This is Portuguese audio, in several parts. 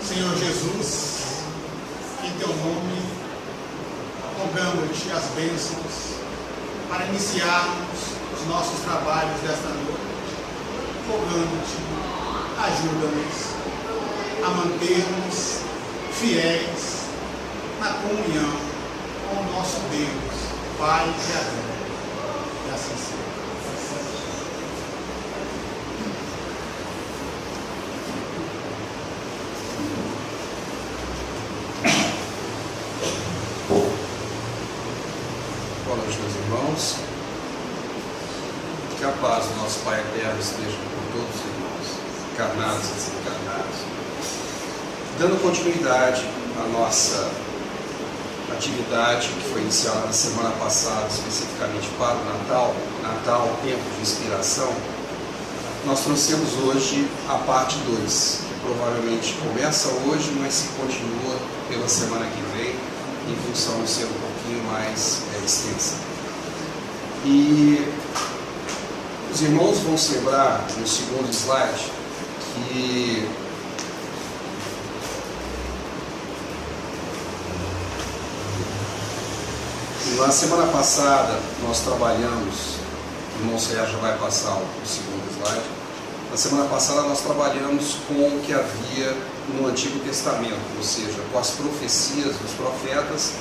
Senhor Jesus, em Teu nome, rogamos-te as bênçãos para iniciarmos os nossos trabalhos desta noite. Rogando-te, ajuda-nos a mantermos fiéis na comunhão com o nosso Deus, Pai e Criador. E assim seja. Boa noite, meus irmãos. Que a paz do nosso Pai eterno esteja com todos os irmãos, encarnados e desencarnados. Dando continuidade à nossa atividade que foi iniciada na semana passada, especificamente para o Natal, tempo de inspiração, nós trouxemos hoje a parte 2, que provavelmente começa hoje, mas se continua pela semana que vem, em função de ser um pouquinho mais extensa. E os irmãos vão se lembrar, no segundo slide, que na semana passada nós trabalhamos, o irmão Sérgio vai passar o segundo slide. Na semana passada nós trabalhamos com o que havia no Antigo Testamento, ou seja, com as profecias dos profetas,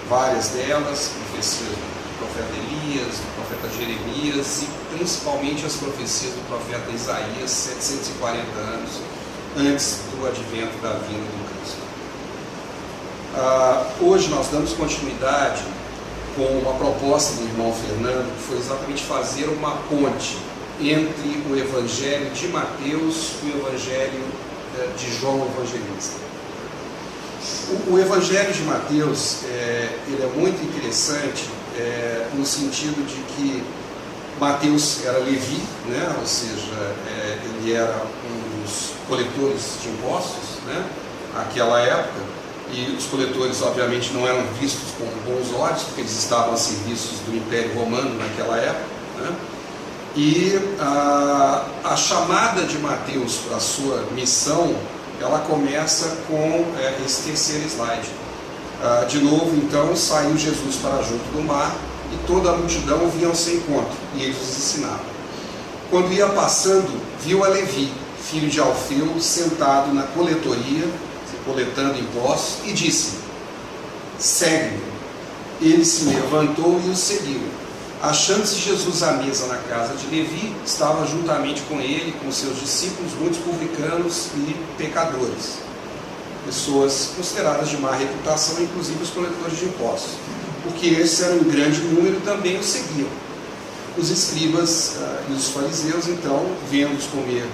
várias delas, profecias do profeta Elias, do profeta Jeremias e principalmente as profecias do profeta Isaías, 740 anos antes do advento da vinda do Cristo. Hoje nós damos continuidade com uma proposta do irmão Fernando, que foi exatamente fazer uma ponte entre o Evangelho de Mateus e o Evangelho de João Evangelista. O Evangelho de Mateus ele é muito interessante no sentido de que Mateus era Levi, né? Ou seja, ele era um dos coletores de impostos, né? Naquela época. E os coletores, obviamente, não eram vistos com bons olhos, porque eles estavam a serviço do Império Romano naquela época, né? E a chamada de Mateus para a sua missão, ela começa com esse terceiro slide. De novo, então, saiu Jesus para junto do mar e toda a multidão vinha ao seu encontro e ele os ensinava. Quando ia passando, viu a Levi, filho de Alfeu, sentado na coletoria, coletando impostos, e disse: segue-me. Ele se levantou e o seguiu. Achando-se Jesus à mesa na casa de Levi, estava juntamente com ele, com seus discípulos, muitos publicanos e pecadores, pessoas consideradas de má reputação, inclusive os coletores de impostos, porque esses eram em grande número e também o seguiam. Os escribas e os fariseus, então, vendo-os comer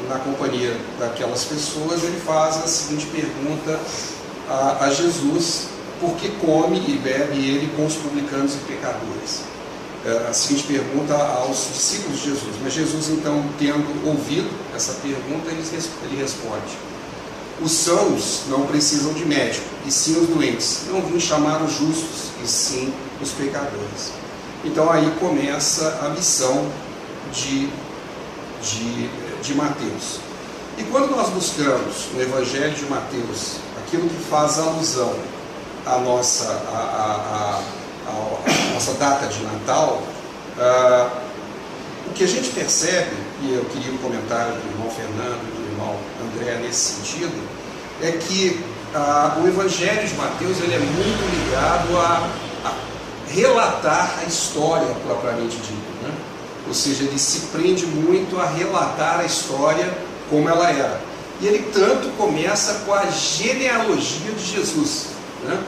na companhia daquelas pessoas, ele faz a seguinte pergunta a Jesus: por que come e bebe ele com os publicanos e pecadores? A seguinte pergunta aos discípulos de Jesus. Mas Jesus, então, tendo ouvido essa pergunta, ele responde: os sãos não precisam de médico, e sim os doentes. Não vim chamar os justos, e sim os pecadores. Então aí começa a missão de Mateus. E quando nós buscamos no Evangelho de Mateus aquilo que faz alusão à nossa data de Natal, o que a gente percebe, e eu queria um comentário do irmão Fernando e do irmão André nesse sentido, é que o Evangelho de Mateus ele é muito ligado a relatar a história propriamente dita, né? Ou seja, ele se prende muito a relatar a história como ela era. E ele tanto começa com a genealogia de Jesus, né?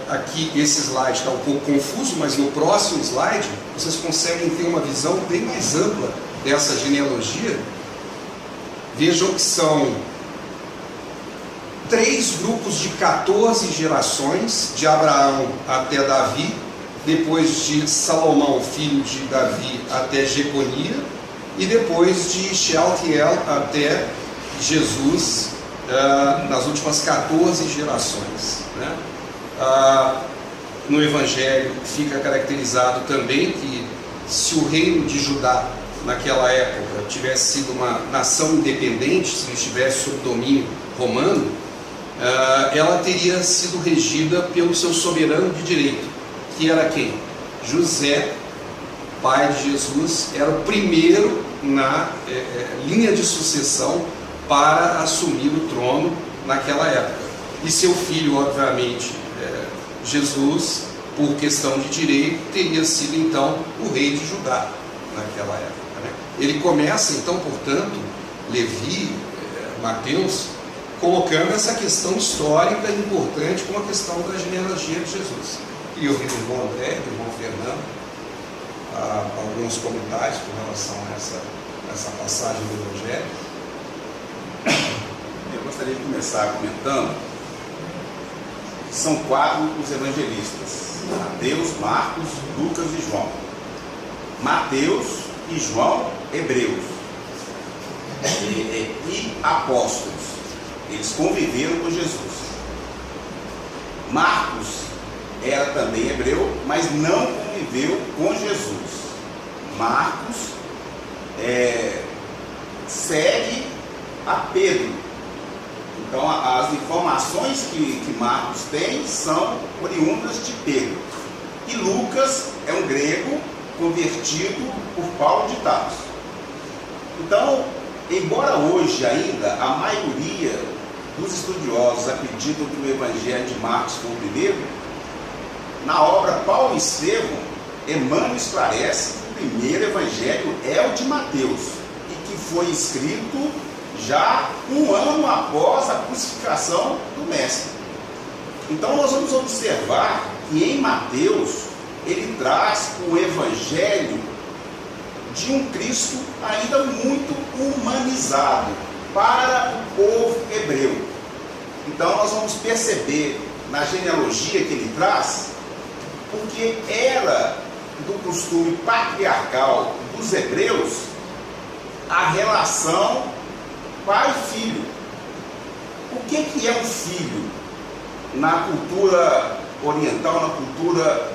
Aqui esse slide está um pouco confuso, mas no próximo slide vocês conseguem ter uma visão bem mais ampla dessa genealogia. Vejam que são 3 grupos de 14 gerações, de Abraão até Davi, depois de Salomão, filho de Davi, até Jeconia, e depois de Shealtiel até Jesus, nas últimas 14 gerações, né? No Evangelho fica caracterizado também que se o reino de Judá naquela época tivesse sido uma nação independente, se não estivesse sob domínio romano, ela teria sido regida pelo seu soberano de direito, que era quem? José, pai de Jesus, era o primeiro na linha de sucessão para assumir o trono naquela época. E seu filho, obviamente, Jesus, por questão de direito, teria sido então o rei de Judá naquela época, né? Ele começa então, portanto, Levi, Mateus, colocando essa questão histórica importante como a questão da genealogia de Jesus. E eu vi do irmão André, do irmão Fernando, alguns comentários com relação a essa passagem do Evangelho. Eu gostaria de começar comentando que são 4 os evangelistas: Mateus, Marcos, Lucas e João. Mateus e João, hebreus e apóstolos. Eles conviveram com Jesus. Marcos era também hebreu, mas não conviveu com Jesus. Marcos segue a Pedro. Então as informações que Marcos tem são oriundas de Pedro. E Lucas é um grego convertido por Paulo de Tarso. Então, embora hoje ainda a maioria dos estudiosos acreditam que o Evangelho de Marcos foi o primeiro, na obra Paulo e Estevão, Emmanuel esclarece que o primeiro Evangelho é o de Mateus, e que foi escrito já 1 ano após a crucificação do Mestre. Então nós vamos observar que em Mateus ele traz o Evangelho de um Cristo ainda muito humanizado para o povo hebreu. Então nós vamos perceber na genealogia que ele traz, porque era do costume patriarcal dos hebreus a relação pai e filho. O que é um filho na cultura oriental, na cultura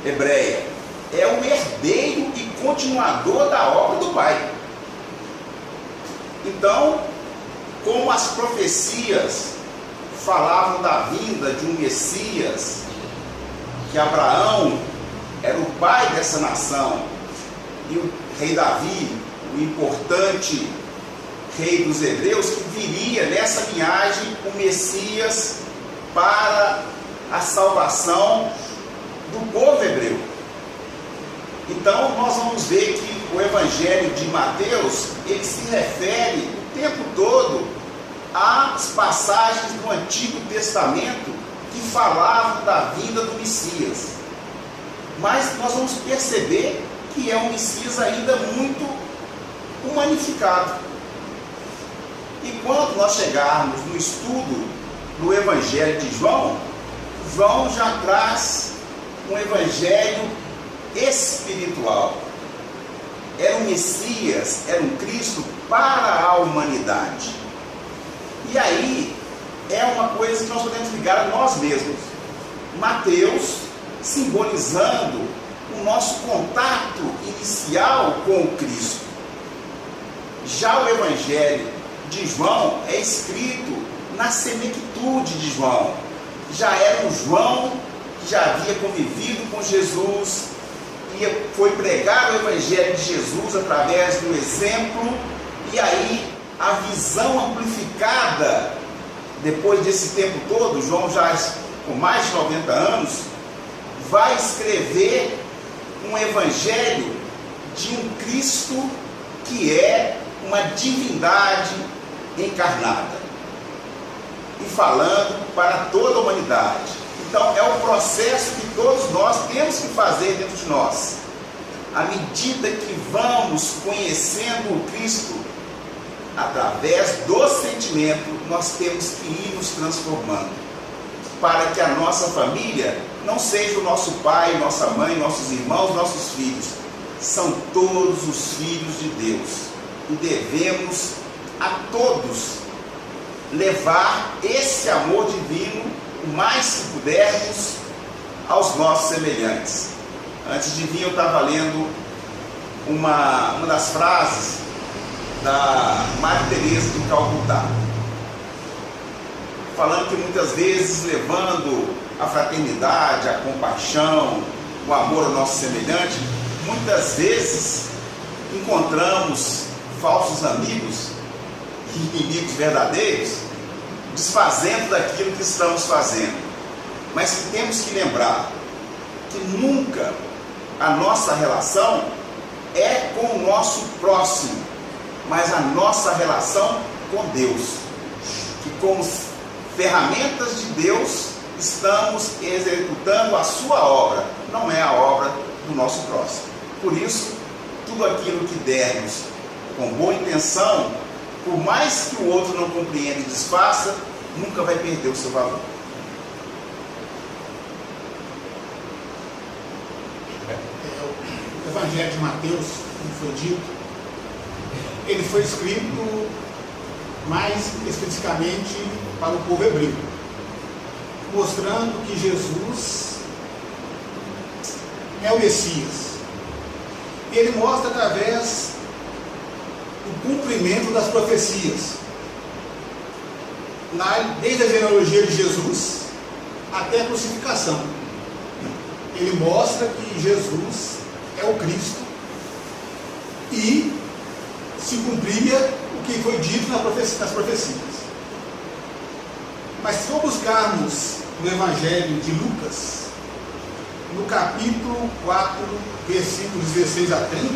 hebreia? É o herdeiro e continuador da obra do pai. Então, como as profecias falavam da vinda de um Messias, que Abraão era o pai dessa nação, e o rei Davi, o importante rei dos hebreus, que viria nessa linhagem o Messias para a salvação do povo hebreu. Então nós vamos ver que o Evangelho de Mateus, ele se refere o tempo todo às passagens do Antigo Testamento que falavam da vinda do Messias. Mas nós vamos perceber que é um Messias ainda muito humanificado. E quando nós chegarmos no estudo do Evangelho de João, João já traz um Evangelho espiritual. Era um Messias, era um Cristo para a humanidade. E aí é uma coisa que nós podemos ligar a nós mesmos. Mateus simbolizando o nosso contato inicial com o Cristo. Já o Evangelho de João é escrito na senectude de João. Já era um João que já havia convivido com Jesus, e foi pregar o Evangelho de Jesus através do exemplo, e aí a visão amplificada, depois desse tempo todo, João já com mais de 90 anos, vai escrever um Evangelho de um Cristo que é uma divindade encarnada, e falando para toda a humanidade. Então é o processo que todos nós temos que fazer dentro de nós. À medida que vamos conhecendo o Cristo, através do sentimento, nós temos que ir nos transformando, para que a nossa família não seja o nosso pai, nossa mãe, nossos irmãos, nossos filhos. São todos os filhos de Deus, e devemos a todos levar esse amor divino o mais que pudermos aos nossos semelhantes. Antes de vir eu estava lendo uma das frases da Madre Teresa de Calcutá, falando que muitas vezes, levando a fraternidade, a compaixão, o amor ao nosso semelhante, muitas vezes encontramos falsos amigos e inimigos verdadeiros, desfazendo daquilo que estamos fazendo. Mas que temos que lembrar que nunca a nossa relação é com o nosso próximo, mas a nossa relação com Deus, que como ferramentas de Deus estamos executando a sua obra, não é a obra do nosso próximo. Por isso, tudo aquilo que dermos com boa intenção, por mais que o outro não compreenda e desfaça, nunca vai perder o seu valor. O Evangelho de Mateus, como foi dito, ele foi escrito mais especificamente para o povo hebreu, mostrando que Jesus é o Messias. Ele mostra através do cumprimento das profecias, desde a genealogia de Jesus até a crucificação. Ele mostra que Jesus é o Cristo e se cumpria o que foi dito nas profecias. Mas se for buscarmos no Evangelho de Lucas, no capítulo 4, versículos 16 a 30,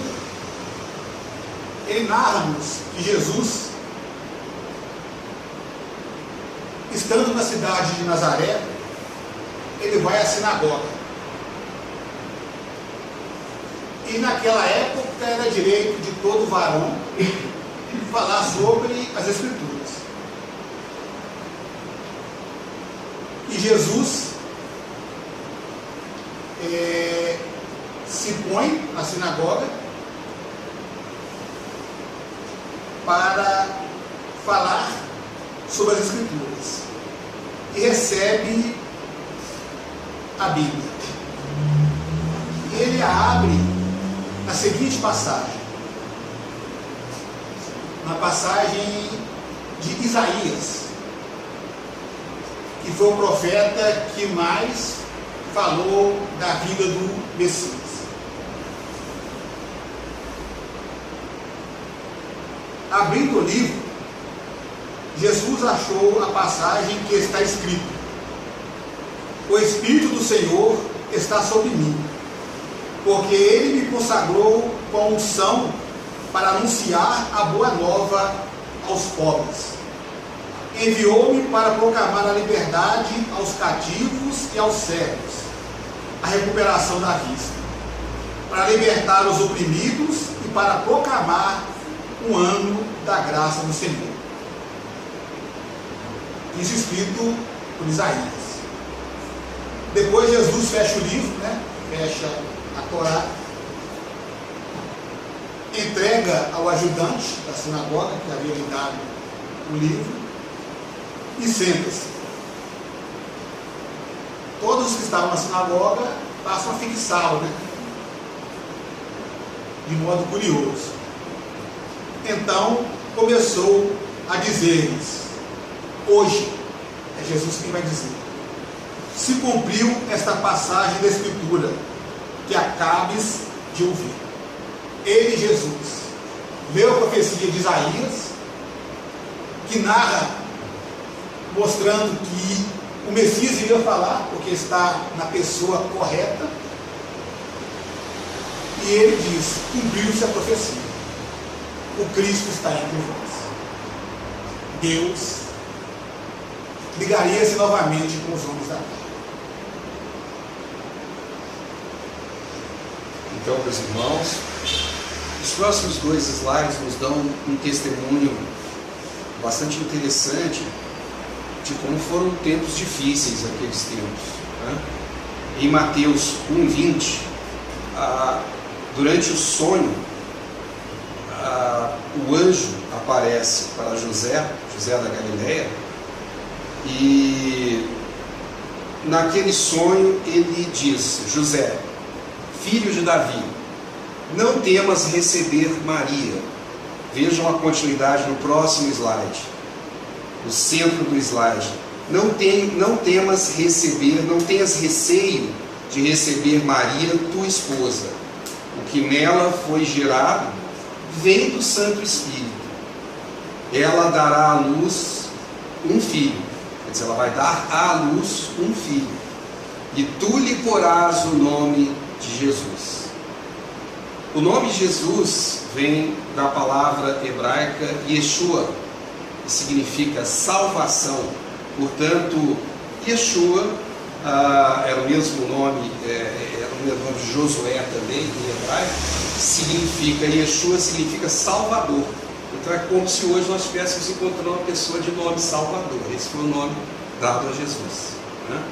ele narra-nos que Jesus, estando na cidade de Nazaré, ele vai à sinagoga. E naquela época era direito de todo varão falar sobre as Escrituras. E Jesus se põe na sinagoga para falar sobre as Escrituras e recebe a Bíblia. E ele a abre na seguinte passagem, na passagem de Isaías, que foi o profeta que mais falou da vida do Messias. Abrindo o livro, Jesus achou a passagem que está escrita: o Espírito do Senhor está sobre mim, porque Ele me consagrou com unção para anunciar a boa nova aos pobres. Enviou-me para proclamar a liberdade aos cativos e aos cegos, a recuperação da vista, para libertar os oprimidos e para proclamar o ano da graça do Senhor. Isso escrito por Isaías. Depois Jesus fecha o livro, fecha a Torá, entrega ao ajudante da sinagoga, que havia lhe dado o livro, e senta-se. Todos os que estavam na sinagoga passam a fixá-lo, de modo curioso. Então começou a dizer-lhes: hoje, é Jesus quem vai dizer, se cumpriu esta passagem da Escritura que acabes de ouvir. Ele, Jesus, leu a profecia de Isaías, que narra, mostrando que o Messias iria falar, porque está na pessoa correta, e ele diz: cumpriu-se a profecia, o Cristo está entre vós. Deus ligaria-se novamente com os homens da terra. Então, meus irmãos, os próximos 2 slides nos dão um testemunho bastante interessante de como foram tempos difíceis aqueles tempos. Em Mateus 1:20, durante o sonho, o anjo aparece para José da Galileia, e naquele sonho ele diz: José, filho de Davi, não temas receber Maria, Vejam a continuidade no próximo slide, o centro do slide. Não tenhas receio de receber Maria, tua esposa. O que nela foi gerado vem do Santo Espírito. Ela dará à luz um filho. Quer dizer, ela vai dar à luz um filho. E tu lhe porás o nome de Jesus. O nome Jesus vem da palavra hebraica Yeshua, que significa salvação. Portanto, Yeshua era o mesmo nome, de Josué também, em hebraico, Yeshua significa Salvador. Então é como se hoje nós estivéssemos encontrando uma pessoa de nome Salvador. Esse foi o nome dado a Jesus, né?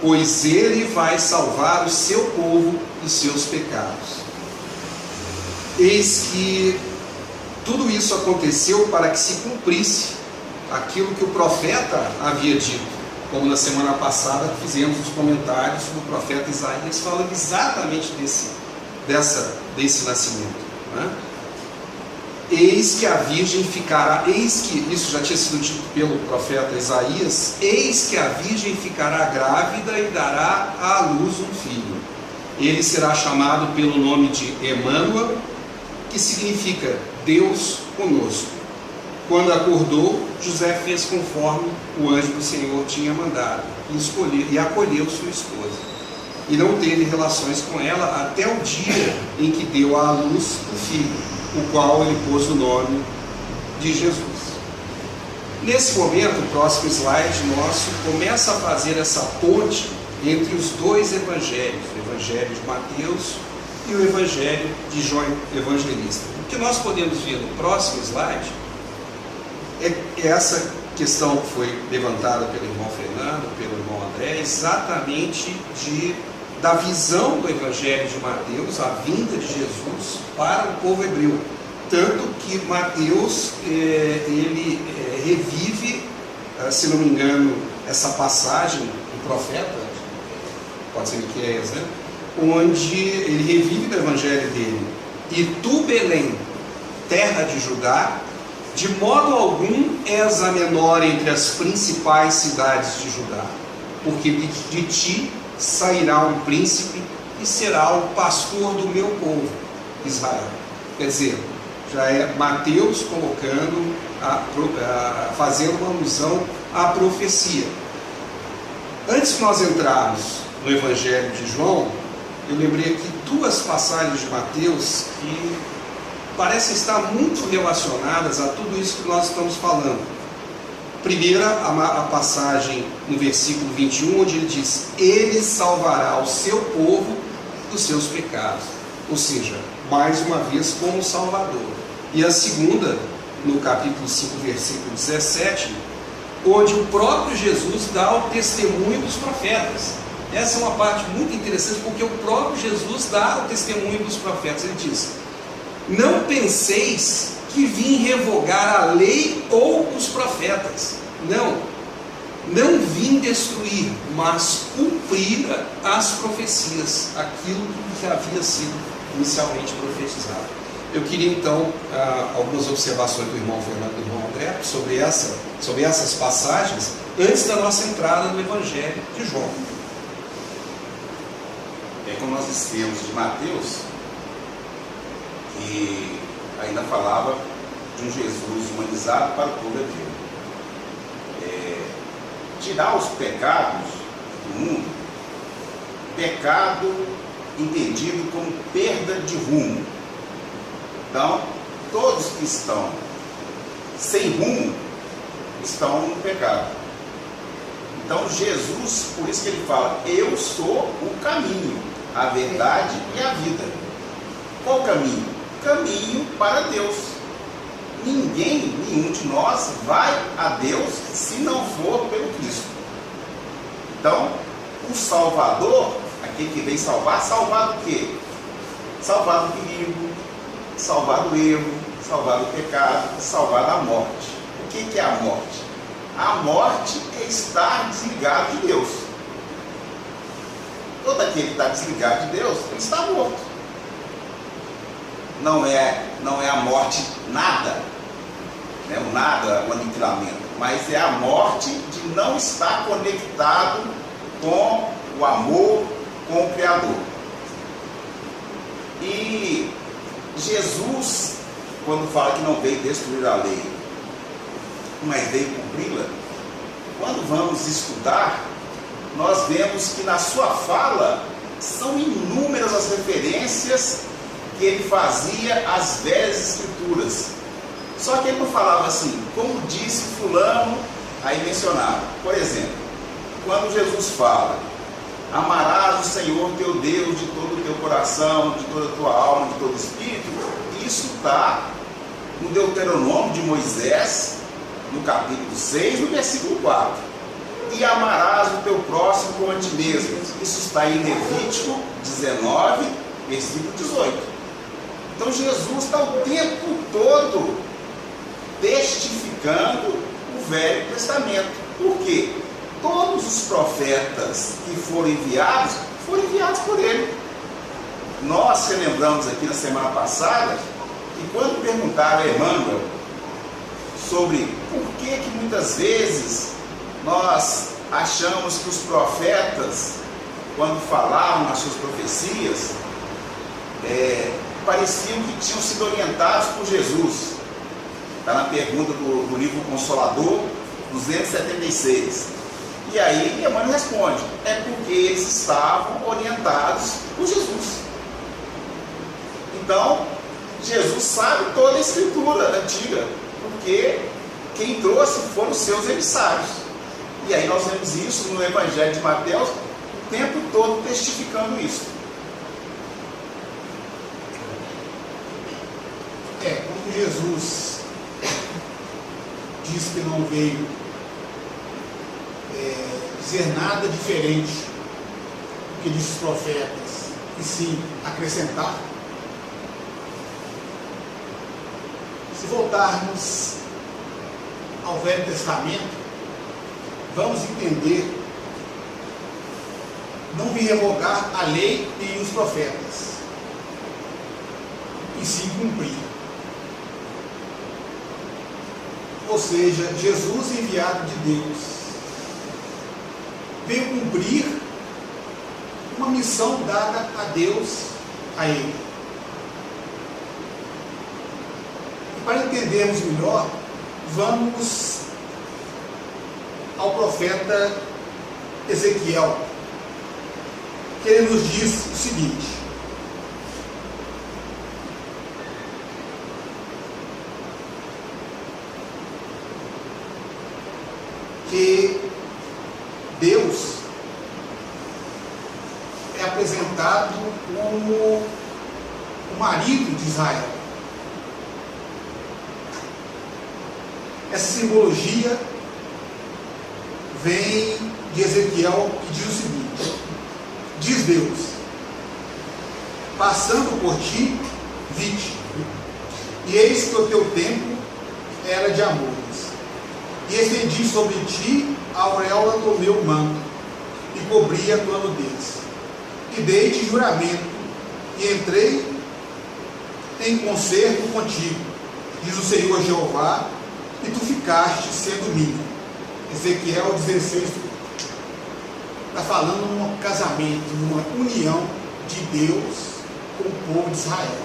Pois ele vai salvar o seu povo dos seus pecados. Eis que tudo isso aconteceu para que se cumprisse aquilo que o profeta havia dito, como na semana passada fizemos os comentários do profeta Isaías, falando exatamente desse nascimento, né? Eis que a virgem ficará, isso já tinha sido dito pelo profeta Isaías, eis que a virgem ficará grávida e dará à luz um filho. Ele será chamado pelo nome de Emmanuel, que significa Deus conosco. Quando acordou, José fez conforme o anjo do Senhor tinha mandado, e acolheu sua esposa. E não teve relações com ela até o dia em que deu à luz o filho, o qual ele pôs o nome de Jesus. Nesse momento, o próximo slide nosso começa a fazer essa ponte entre os dois evangelhos, o evangelho de Mateus e o evangelho de João Evangelista. O que nós podemos ver no próximo slide é essa questão que foi levantada pelo irmão Fernando, pelo irmão André, exatamente da visão do evangelho de Mateus, a vinda de Jesus para o povo hebreu. Tanto que Mateus, ele revive, se não me engano, essa passagem do profeta, pode ser Miqueias, né? Onde ele revive do evangelho dele: e tu, Belém, terra de Judá, de modo algum és a menor entre as principais cidades de Judá, porque de ti sairá um príncipe e será o pastor do meu povo, Israel. Quer dizer, já é Mateus colocando, fazendo uma alusão à profecia. Antes de nós entrarmos no Evangelho de João, eu lembrei aqui duas passagens de Mateus que parecem estar muito relacionadas a tudo isso que nós estamos falando. Primeira, a passagem no versículo 21, onde ele diz: ele salvará o seu povo dos seus pecados. Ou seja, mais uma vez como Salvador. E a segunda, no capítulo 5, versículo 17, onde o próprio Jesus dá o testemunho dos profetas. Essa é uma parte muito interessante, porque o próprio Jesus dá o testemunho dos profetas. Ele diz: não penseis que vim revogar a lei ou os profetas. Não vim destruir, mas cumprir as profecias, aquilo que havia sido inicialmente profetizado. Eu queria então algumas observações do irmão Fernando e do irmão André sobre essas passagens, antes da nossa entrada no Evangelho de João. Como nós dissemos de Mateus, que ainda falava de um Jesus humanizado para o povo hebreu. Tirar os pecados do mundo, pecado entendido como perda de rumo. Então, todos que estão sem rumo estão no pecado. Então Jesus, por isso que ele fala: eu sou o caminho, a verdade e a vida. Qual o caminho? Caminho para Deus. Nenhum de nós vai a Deus se não for pelo Cristo. Então, o Salvador, aquele que vem salvar do quê? Salvar do perigo, salvar do erro, salvar do pecado, salvar da morte. O que é a morte? A morte é estar desligado de Deus. Todo aquele que está desligado de Deus, ele está morto. não é a morte nada, né? O nada, o aniquilamento, mas é a morte de não estar conectado com o amor, com o Criador. E Jesus, quando fala que não veio destruir a lei, mas veio cumpri-la, quando vamos estudar, nós vemos que na sua fala são inúmeras as referências que ele fazia às velhas escrituras. Só que ele não falava assim, como disse fulano, aí mencionava. Por exemplo, quando Jesus fala: amarás o Senhor teu Deus de todo o teu coração, de toda a tua alma, de todo o espírito, isso está no Deuteronômio de Moisés, no capítulo 6, no versículo 4. E amarás o teu próximo como a ti mesmo. Isso está em Levítico 19, versículo 18. Então Jesus está o tempo todo testificando o Velho Testamento. Por quê? Todos os profetas que foram enviados por ele. Nós relembramos aqui na semana passada que quando perguntaram a Emmanuel sobre por que muitas vezes nós achamos que os profetas, quando falavam as suas profecias, pareciam que tinham sido orientados por Jesus. Está na pergunta do livro Consolador, 276. E aí Emmanuel responde: é porque eles estavam orientados por Jesus. Então, Jesus sabe toda a escritura antiga, porque quem trouxe foram os seus emissários. E aí nós vemos isso no Evangelho de Mateus, o tempo todo testificando isso. Quando Jesus diz que não veio dizer nada diferente do que disse os profetas, e sim acrescentar. Se voltarmos ao Velho Testamento, vamos entender: não vim revogar a lei e os profetas, e sim cumprir. Ou seja, Jesus, enviado de Deus, veio cumprir uma missão dada a Deus, a ele. E para entendermos melhor, vamos ao profeta Ezequiel, que ele nos diz o seguinte: que Deus é apresentado como o marido de Israel. Essa simbologia vem de Ezequiel, que diz o seguinte: diz Deus, passando por ti, vi-te, e eis que o teu tempo era de amores, e estendi sobre ti a auréola do meu manto, e cobri a tua nudez, e dei-te juramento, e entrei em concerto contigo, diz o Senhor Jeová, e tu ficaste sendo minha. Ezequiel 16. Está falando num casamento, numa união de Deus com o povo de Israel.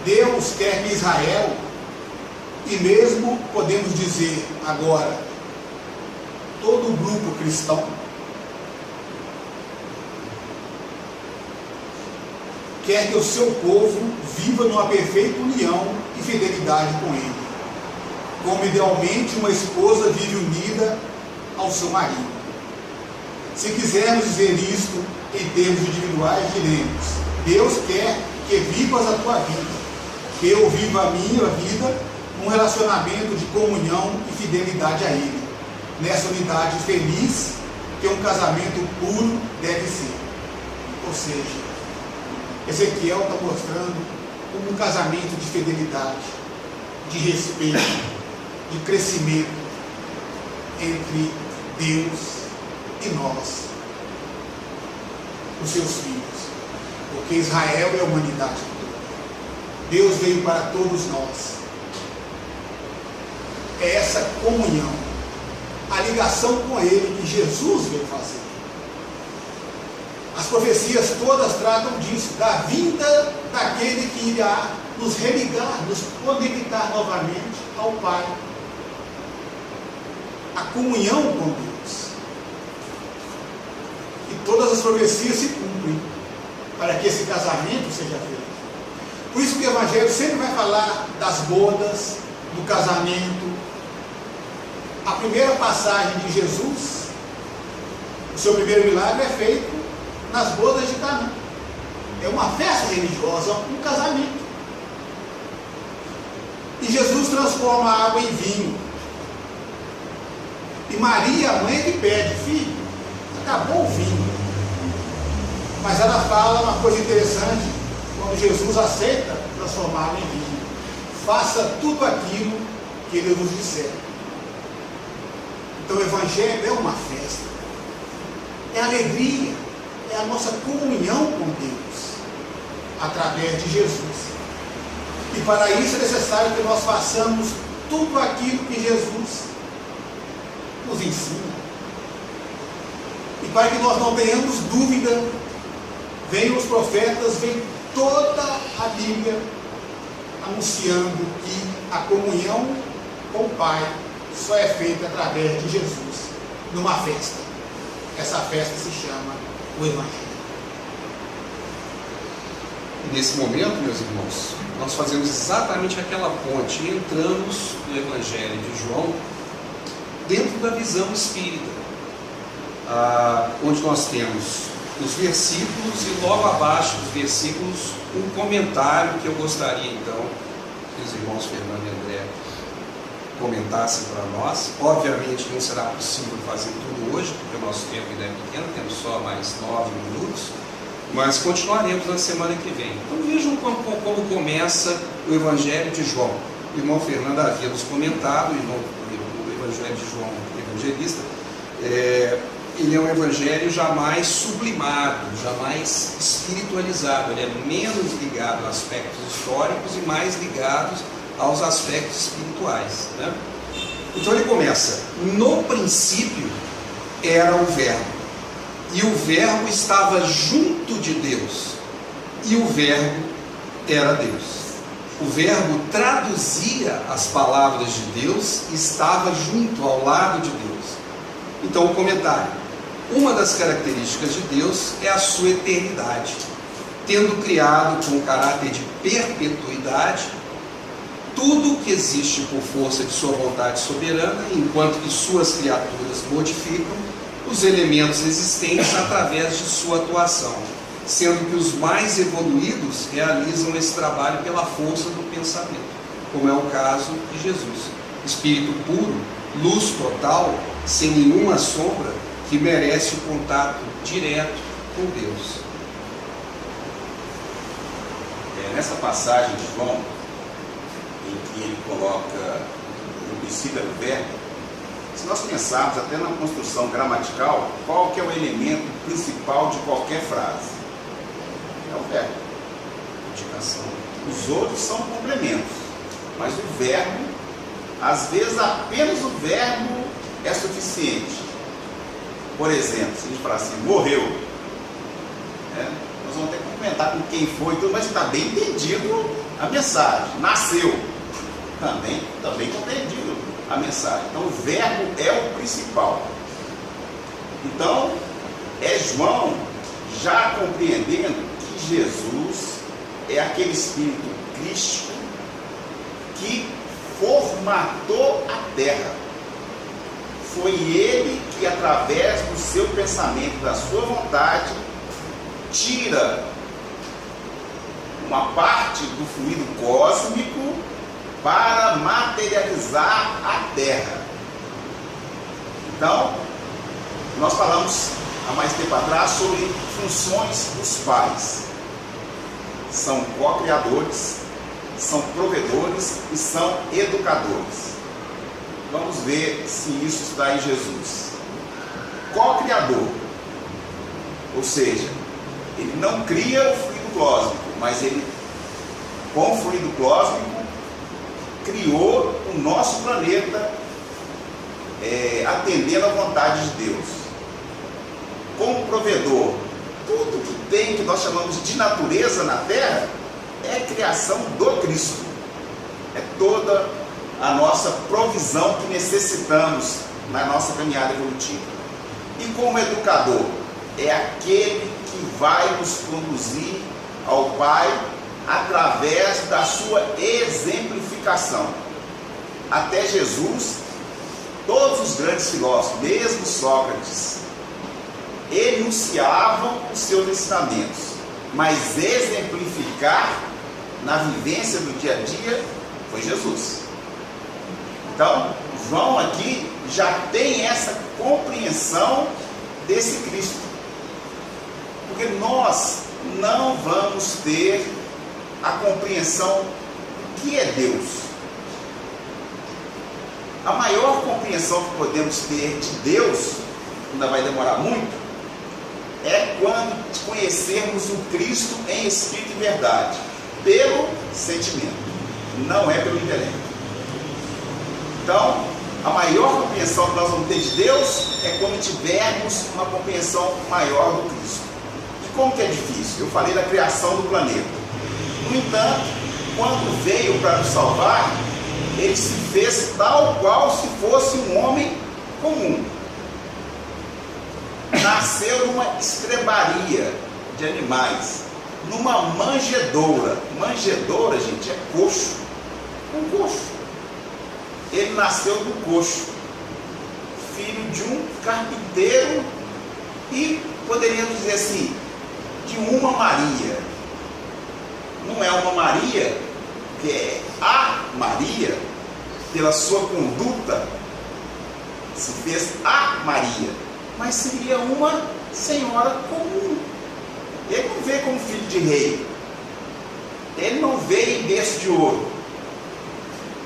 Deus quer que Israel, e mesmo podemos dizer agora, todo o grupo cristão, quer que o seu povo viva numa perfeita união e fidelidade com ele, como idealmente uma esposa vive unida ao seu marido. Se quisermos dizer isto em termos individuais, diremos: Deus quer que vivas a tua vida, que eu viva a minha vida num relacionamento de comunhão e fidelidade a Ele, nessa unidade feliz que um casamento puro deve ser. Ou seja, Ezequiel está mostrando como um casamento de fidelidade, de respeito, de crescimento entre Deus e nós, os seus filhos. porque Israel é a humanidade toda. Deus veio para todos nós. É essa comunhão, a ligação com Ele que Jesus veio fazer. As profecias todas tratam disso, da vinda daquele que irá nos religar, nos conectar novamente ao Pai. A comunhão com Deus. E todas as profecias se cumprem para que esse casamento seja feito. Por isso que o Evangelho sempre vai falar das bodas, do casamento. A primeira passagem de Jesus, o seu primeiro milagre é feito nas bodas de Caná. É uma festa religiosa, um casamento. E Jesus transforma a água em vinho. E Maria, a mãe, é que pede: filho, acabou o vinho. Mas ela fala uma coisa interessante, quando Jesus aceita transformar água em vinho: faça tudo aquilo que Ele nos disser. Então o Evangelho é uma festa, é alegria, é a nossa comunhão com Deus, através de Jesus. E para isso é necessário que nós façamos tudo aquilo que Jesus nos ensina. E para que nós não tenhamos dúvida, vem os profetas, vem toda a Bíblia anunciando que a comunhão com o Pai só é feita através de Jesus, numa festa. Essa festa se chama o Evangelho. E nesse momento, meus irmãos, nós fazemos exatamente aquela ponte e entramos no Evangelho de João dentro da visão espírita, onde nós temos os versículos e logo abaixo dos versículos um comentário que eu gostaria então que os irmãos Fernando e André comentassem para nós. Obviamente não será possível fazer tudo hoje, porque o nosso tempo ainda é pequeno, temos só mais 9 minutos, mas continuaremos na semana que vem. Então vejam como começa o Evangelho de João. O irmão Fernando havia nos comentado, o Evangelho de João, o evangelista, ele é um evangelho jamais sublimado, jamais espiritualizado. Ele é menos ligado a aspectos históricos e mais ligado aos aspectos espirituais, né? Então ele começa: no princípio era o Verbo, e o Verbo estava junto de Deus, e o Verbo era Deus. O Verbo traduzia as palavras de Deus e estava junto, ao lado de Deus. Então o comentário: uma das características de Deus é a sua eternidade. Tendo criado com caráter de perpetuidade tudo que existe por força de sua vontade soberana, enquanto que suas criaturas modificam os elementos existentes através de sua atuação, sendo que os mais evoluídos realizam esse trabalho pela força do pensamento, como é o caso de Jesus, espírito puro, luz total, sem nenhuma sombra, que merece o contato direto com Deus. Nessa passagem de João, em que ele coloca o princípio era o Verbo, se nós pensarmos até na construção gramatical, qual que é o elemento principal de qualquer frase? É o verbo. Indicação. Os outros são complementos, mas o verbo, às vezes apenas o verbo é suficiente. Por exemplo, se a gente falar assim: morreu, nós vamos ter que comentar com quem foi, tudo, mas está bem entendido a mensagem. Nasceu, também compreendido a mensagem. Então o verbo é o principal. Então é João já compreendendo que Jesus é aquele Espírito Crístico que formatou a terra. Foi ele que, através do seu pensamento, da sua vontade, tira uma parte do fluido cósmico para materializar a terra. Então, nós falamos há mais tempo atrás sobre funções dos pais. São co-criadores, são provedores e são educadores. Vamos ver se isso está em Jesus. Co-criador, ou seja, ele não cria o fluido cósmico, mas ele, com o fluido cósmico, criou o nosso planeta, atendendo à vontade de Deus. Como provedor, tudo que tem, que nós chamamos de natureza na Terra, é criação do Cristo. É toda a nossa provisão que necessitamos na nossa caminhada evolutiva. E como educador, é aquele que vai nos conduzir ao Pai através da sua exemplificação. Até Jesus, todos os grandes filósofos, mesmo Sócrates, enunciavam os seus ensinamentos, mas exemplificar na vivência do dia a dia foi Jesus. Então, João aqui já tem essa compreensão desse Cristo, porque nós não vamos ter a compreensão do que é Deus. A maior compreensão que podemos ter de Deus, ainda vai demorar muito, é quando conhecermos o Cristo em espírito e verdade, pelo sentimento, não é pelo intelecto. Então, a maior compreensão que nós vamos ter de Deus é quando tivermos uma compreensão maior do Cristo. E como que é difícil? Eu falei da criação do planeta. No entanto, quando veio para nos salvar, ele se fez tal qual se fosse um homem comum. Nasceu numa estrebaria de animais, numa manjedoura. Manjedoura, gente, é coxo. Um coxo. Ele nasceu do coxo, filho de um carpinteiro e, poderíamos dizer assim, de uma Maria. Não é uma Maria, que é a Maria, pela sua conduta, se fez a Maria, mas seria uma senhora comum. Ele não veio como filho de rei, ele não veio em berço de ouro,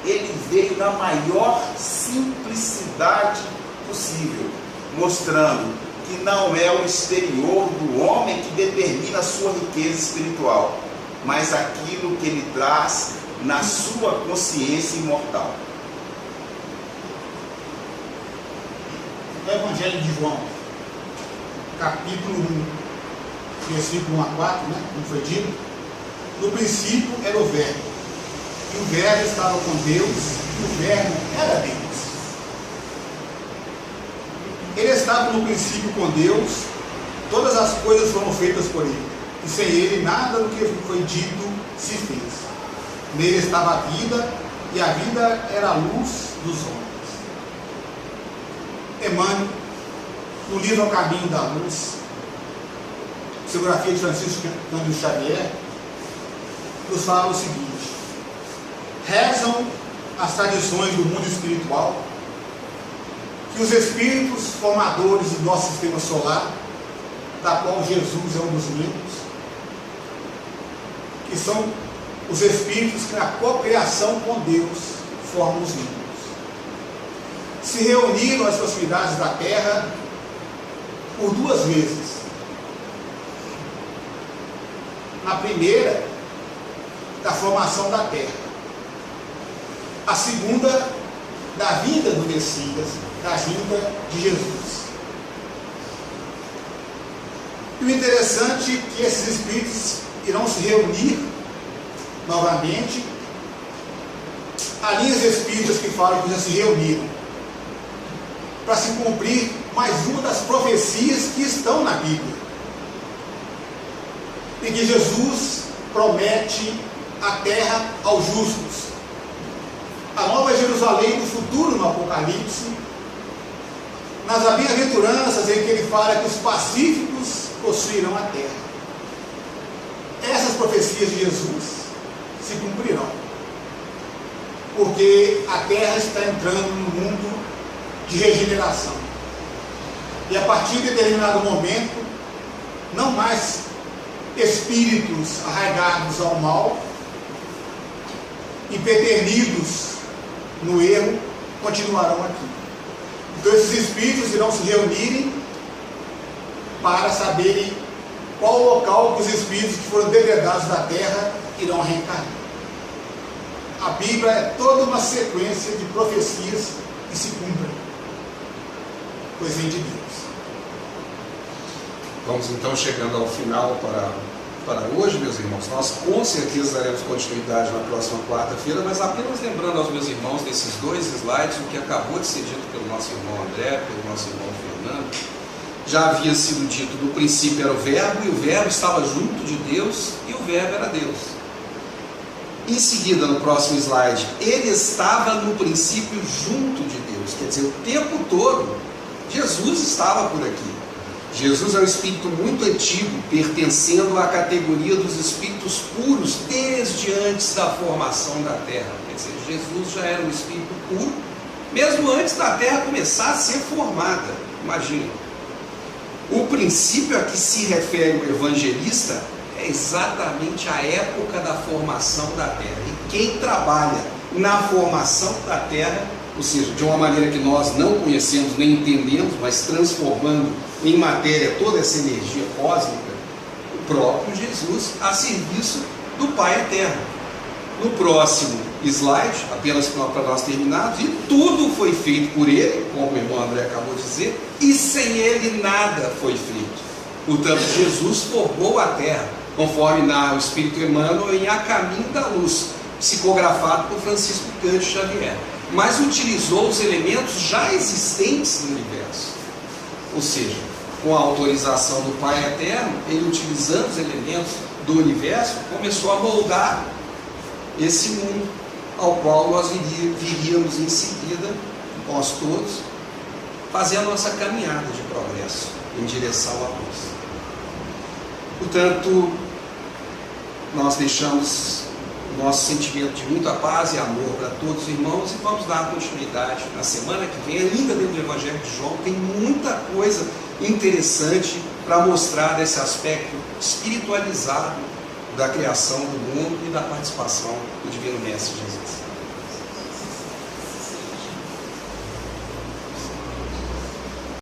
ele veio na maior simplicidade possível, mostrando que não é o exterior do homem que determina a sua riqueza espiritual, mas aquilo que ele traz na sua consciência imortal. No Evangelho de João, capítulo 1, versículo 1 a 4, como foi dito, no princípio era o Verbo, e o Verbo estava com Deus, e o Verbo era Deus. Ele estava no princípio com Deus, todas as coisas foram feitas por ele, e sem ele nada do que foi dito se fez. Nele estava a vida, e a vida era a luz dos homens. Emmanuel, no livro O Caminho da Luz, psicografia de Francisco Cândido Xavier, nos fala o seguinte: rezam as tradições do mundo espiritual que os espíritos formadores do nosso sistema solar, da qual Jesus é um dos membros, que são os espíritos que na cocriação com Deus formam os membros, se reuniram às proximidades da Terra por duas vezes. Na primeira, da formação da Terra. A segunda, da vinda do Messias, da vinda de Jesus. E o interessante é que esses espíritos irão se reunir novamente. Há linhas espíritas que falam que já se reuniram para se cumprir mais uma das profecias que estão na Bíblia, em que Jesus promete a terra aos justos, a nova Jerusalém do futuro no Apocalipse, nas bem-aventuranças em que ele fala que os pacíficos possuirão a terra. Essas profecias de Jesus se cumprirão, porque a terra está entrando no mundo de regeneração, e a partir de determinado momento, não mais espíritos arraigados ao mal, empedernidos no erro, continuarão aqui. Então esses espíritos irão se reunirem para saberem qual o local que os espíritos que foram degradados da terra irão reencarnar. A Bíblia é toda uma sequência de profecias que se cumprem, pois vem de Deus. Vamos então chegando ao final para hoje, meus irmãos. Nós com certeza daremos continuidade na próxima quarta-feira, mas apenas lembrando aos meus irmãos desses 2 slides, o que acabou de ser dito pelo nosso irmão André, pelo nosso irmão Fernando. Já havia sido dito, no princípio era o Verbo, e o Verbo estava junto de Deus, e o Verbo era Deus. Em seguida, no próximo slide, ele estava no princípio junto de Deus, quer dizer, o tempo todo, Jesus estava por aqui. Jesus é um espírito muito antigo, pertencendo à categoria dos espíritos puros, desde antes da formação da terra. Quer dizer, Jesus já era um espírito puro, mesmo antes da terra começar a ser formada. Imagina. O princípio a que se refere o evangelista é exatamente a época da formação da terra. E quem trabalha na formação da terra, ou seja, de uma maneira que nós não conhecemos nem entendemos, mas transformando em matéria toda essa energia cósmica, o próprio Jesus a serviço do Pai Eterno. No próximo slide, apenas para nós terminarmos, e tudo foi feito por Ele, como o irmão André acabou de dizer, e sem Ele nada foi feito. Portanto, Jesus formou a terra, conforme narra o Espírito Emmanuel em A Caminho da Luz, psicografado por Francisco Cândido Xavier, mas utilizou os elementos já existentes no universo. Ou seja, com a autorização do Pai Eterno, ele, utilizando os elementos do universo, começou a moldar esse mundo ao qual nós viríamos em seguida, nós todos, fazer a nossa caminhada de progresso em direção à luz. Portanto, nós deixamos o nosso sentimento de muita paz e amor para todos os irmãos e vamos dar continuidade na semana que vem, ainda dentro do Evangelho de João. Tem muita coisa interessante para mostrar desse aspecto espiritualizado da criação do mundo e da participação do Divino Mestre Jesus.